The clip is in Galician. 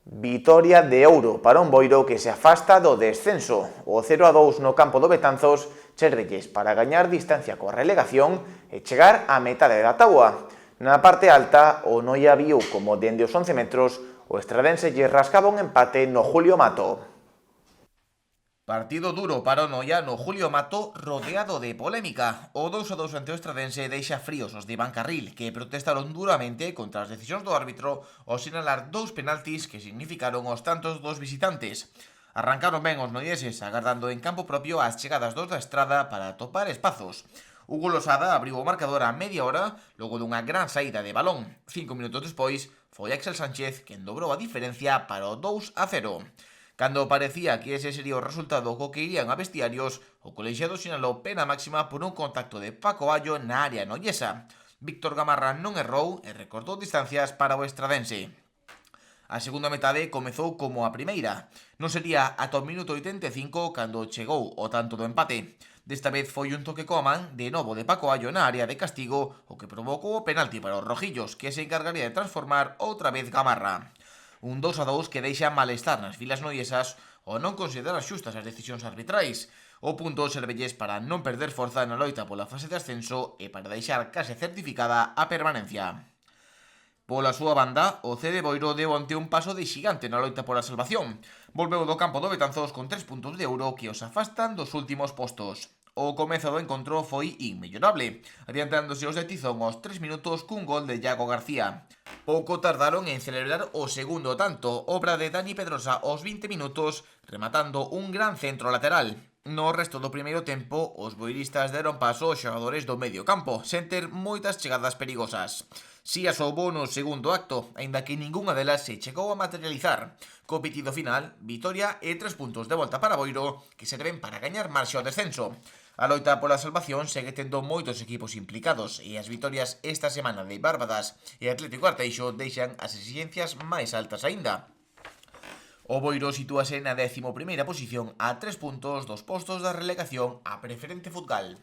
Vitoria de ouro para un Boiro que se afasta do descenso. O 0-2 no campo do Betanzos servelles para gañar distancia coa relegación e chegar á metade da táboa. Na parte alta, o Noia viu como dende os 11 metros o estradense lle rascaba un empate no Julio Mato. Partido duro para o Noia no Julio Mato, rodeado de polémica. O 2-2 ante o estradense deixa fríos os de Iván Carril, que protestaron duramente contra as decisións do árbitro ao sinalar dous penaltis que significaron os tantos dos visitantes. Arrancaron ben os noieses, agardando en campo propio as chegadas dos da Estrada para topar espazos. Hugo Losada abriu o marcador a media hora logo dunha gran saída de balón. 5 minutos despois, foi Axel Sánchez quen dobrou a diferencia para o 2-0. Cando parecía que ese sería o resultado co que irían a vestiarios, o colexiado sinalou pena máxima por un contacto de Paco Allo na área noiesa. Víctor Gamarra non errou e recortou distancias para o estradense. A segunda metade comezou como a primeira. Non sería ata o minuto 85 cando chegou o tanto do empate. Desta vez foi un toque coman de novo de Paco Allo na área de castigo, o que provocou o penalti para os rojillos, que se encargaría de transformar outra vez Gamarra. Un 2-2 que deixa malestar nas filas noiesas ao non considerar xustas as decisións arbitrais. O punto servelles para non perder forza na loita pola fase de ascenso e para deixar case certificada a permanencia. Pola súa banda, o CD Boiro deu ante un paso de xigante na loita pola salvación. Volveu do campo do Betanzos con 3 puntos de euro que os afastan dos últimos postos. O comezo do encontro foi inmellorable, adiantándose os de Tizón aos 3 minutos cun gol de Iago García. Pouco tardaron en celebrar o segundo tanto, obra de Dani Pedrosa aos 20 minutos, rematando un gran centro lateral. No resto do primeiro tempo, os boiristas deron paso aos xogadores do medio campo, sen ter moitas chegadas perigosas. Si as houbo no segundo acto, aínda que ningunha delas se chegou a materializar. Co pitido final, vitoria e 3 puntos de volta para Boiro, que serven para gañar marxe ao descenso. A loita pola salvación segue tendo moitos equipos implicados e as vitorias esta semana de Bárbadas e Atlético Arteixo deixan as exixencias máis altas aínda. O Boiro sitúase na 11ª posición a 3 puntos dos postos da relegación á Preferente Fútbol.